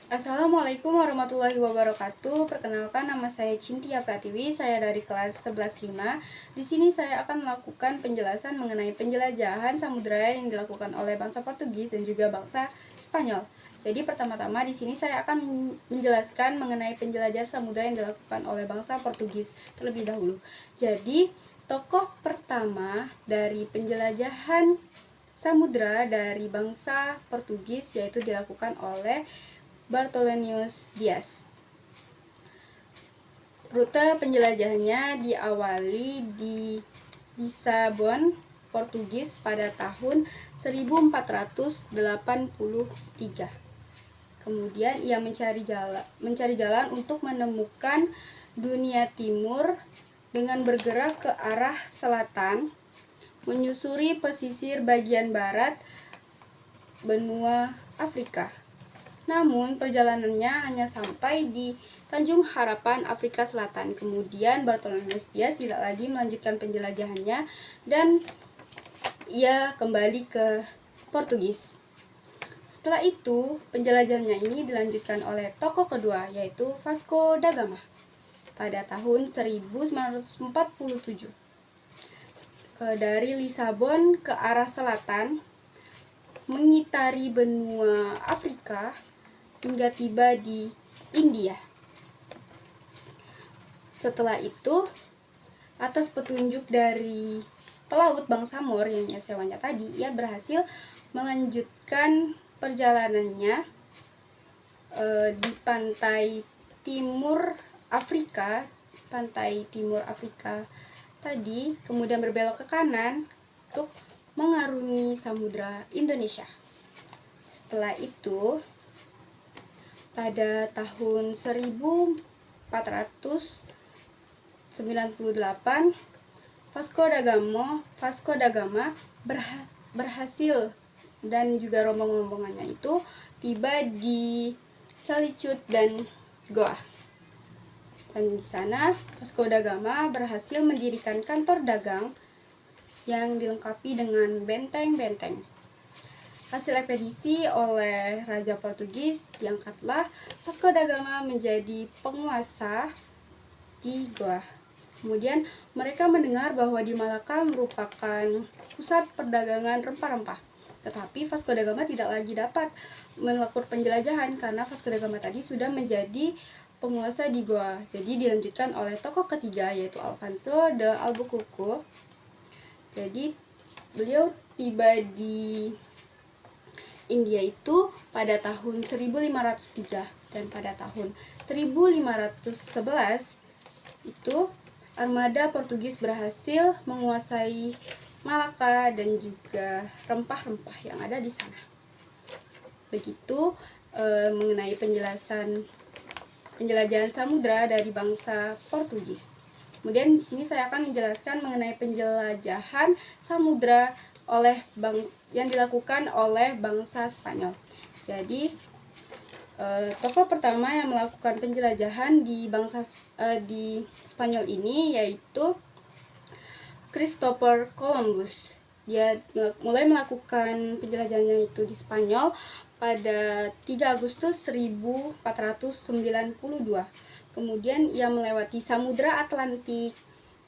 Assalamualaikum warahmatullahi wabarakatuh. Perkenalkan, nama saya Cintia Pratiwi. Saya dari kelas 11.5. Di sini saya akan melakukan penjelasan mengenai penjelajahan samudera yang dilakukan oleh bangsa Portugis dan juga bangsa Spanyol. Jadi pertama-tama di sini saya akan menjelaskan mengenai penjelajahan samudera yang dilakukan oleh bangsa Portugis terlebih dahulu. Jadi tokoh pertama dari penjelajahan samudera dari bangsa Portugis yaitu dilakukan oleh Bartolomeu Dias. Rute penjelajahannya diawali di Lisabon, Portugis pada tahun 1483. Kemudian ia mencari jalan untuk menemukan dunia timur dengan bergerak ke arah selatan, menyusuri pesisir bagian barat benua Afrika. Namun perjalanannya hanya sampai di Tanjung Harapan, Afrika Selatan. Kemudian Bartolomeu Dias tidak lagi melanjutkan penjelajahannya dan ia kembali ke Portugis. Setelah itu, penjelajahannya ini dilanjutkan oleh tokoh kedua, yaitu Vasco da Gama pada tahun 1947. Dari Lisabon ke arah selatan, mengitari benua Afrika hingga tiba di India. Setelah itu, atas petunjuk dari pelaut bangsa Moor yang ia sewanya tadi, ia berhasil melanjutkan perjalanannya di pantai timur Afrika tadi, kemudian berbelok ke kanan untuk mengarungi Samudra Indonesia. Setelah itu, pada tahun 1498, Vasco da Gama berhasil dan juga rombongan-rombongannya itu tiba di Calicut dan Goa. Dan di sana Vasco da Gama berhasil mendirikan kantor dagang yang dilengkapi dengan benteng-benteng. Hasil ekspedisi oleh Raja Portugis, diangkatlah Vasco da Gama menjadi penguasa di Goa. Kemudian mereka mendengar bahwa di Malaka merupakan pusat perdagangan rempah-rempah. Tetapi Vasco da Gama tidak lagi dapat melakukan penjelajahan karena Vasco da Gama tadi sudah menjadi penguasa di Goa. Jadi dilanjutkan oleh tokoh ketiga, yaitu Alfonso de Albuquerque. Jadi beliau tiba di India itu pada tahun 1503, dan pada tahun 1511 itu armada Portugis berhasil menguasai Malaka dan juga rempah-rempah yang ada di sana. Begitu mengenai penjelajahan samudra dari bangsa Portugis. Kemudian di sini saya akan menjelaskan mengenai penjelajahan samudra yang dilakukan oleh bangsa Spanyol. Jadi tokoh pertama yang melakukan penjelajahan di Spanyol ini yaitu Christopher Columbus. Dia mulai melakukan penjelajahannya itu di Spanyol pada 3 Agustus 1492. Kemudian ia melewati Samudra Atlantik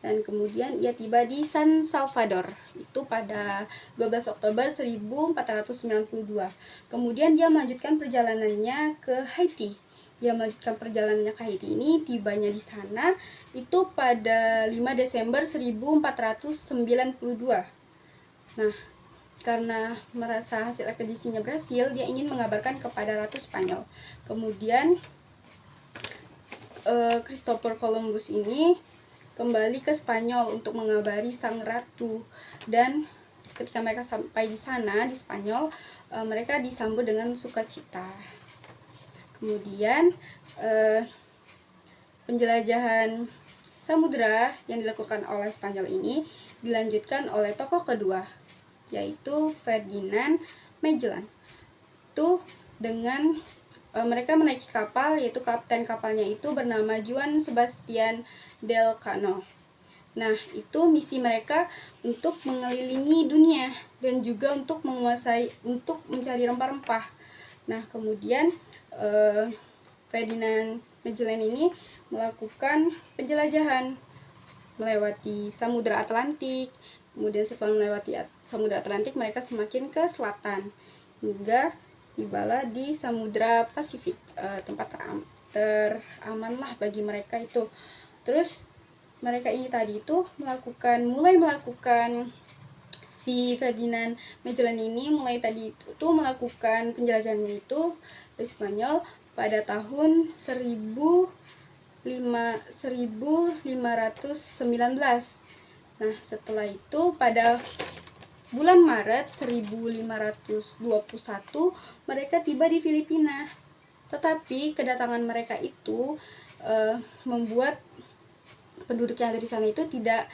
dan kemudian ia tiba di San Salvador itu pada 12 Oktober 1492. Kemudian dia melanjutkan perjalanannya ke Haiti. Dia melanjutkan perjalanannya ke Haiti ini, tibanya di sana itu pada 5 Desember 1492. Nah, karena merasa hasil ekspedisinya berhasil, dia ingin mengabarkan kepada Ratu Spanyol. Kemudian Christopher Columbus ini kembali ke Spanyol untuk mengabari sang ratu, dan ketika mereka sampai di sana di Spanyol, mereka disambut dengan sukacita. Kemudian penjelajahan samudra yang dilakukan oleh Spanyol ini dilanjutkan oleh tokoh kedua, yaitu Ferdinand Magellan. Itu dengan mereka menaiki kapal, yaitu kapten kapalnya itu bernama Juan Sebastian Elcano. Nah, itu misi mereka untuk mengelilingi dunia dan juga untuk mencari rempah-rempah. Nah, kemudian Ferdinand Magellan ini melakukan penjelajahan melewati Samudra Atlantik. Kemudian setelah melewati Samudra Atlantik, mereka semakin ke selatan hingga tibalah di Samudra Pasifik, tempat teraman lah bagi mereka itu. Terus mereka ini tadi itu mulai melakukan si Ferdinand Magellan ini melakukan penjelajahannya itu di Spanyol pada tahun 1519. Nah, setelah itu pada bulan Maret 1521 mereka tiba di Filipina. Tetapi kedatangan mereka itu membuat penduduk yang ada di sana itu tidak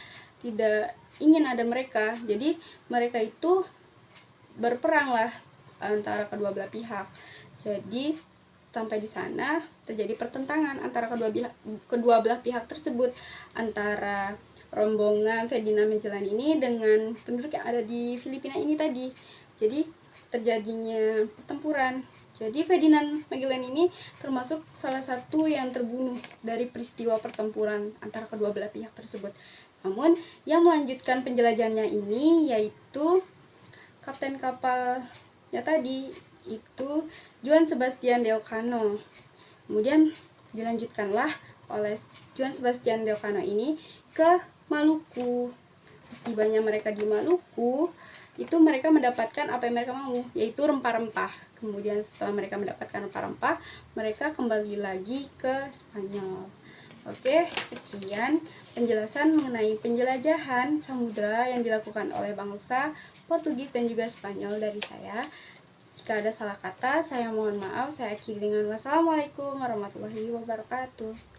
ingin ada mereka. Jadi mereka itu berperang lah antara kedua belah pihak. Jadi sampai di sana terjadi pertentangan antara kedua belah pihak tersebut, antara rombongan Ferdinand Magellan ini dengan penduduk yang ada di Filipina ini tadi. Jadi terjadinya pertempuran. Jadi Ferdinand Magellan ini termasuk salah satu yang terbunuh dari peristiwa pertempuran antara kedua belah pihak tersebut. Namun yang melanjutkan penjelajahannya ini yaitu kapten kapalnya tadi, itu Juan Sebastian Elcano. Kemudian dilanjutkanlah oleh Juan Sebastian Elcano ini ke Maluku. Setibanya mereka di Maluku, itu mereka mendapatkan apa yang mereka mau, yaitu rempah-rempah. Kemudian setelah mereka mendapatkan rempah-rempah, mereka kembali lagi ke Spanyol. Oke, sekian penjelasan mengenai penjelajahan samudra yang dilakukan oleh bangsa Portugis dan juga Spanyol dari saya. Jika ada salah kata, saya mohon maaf. Saya akhiri dengan wassalamualaikum warahmatullahi wabarakatuh.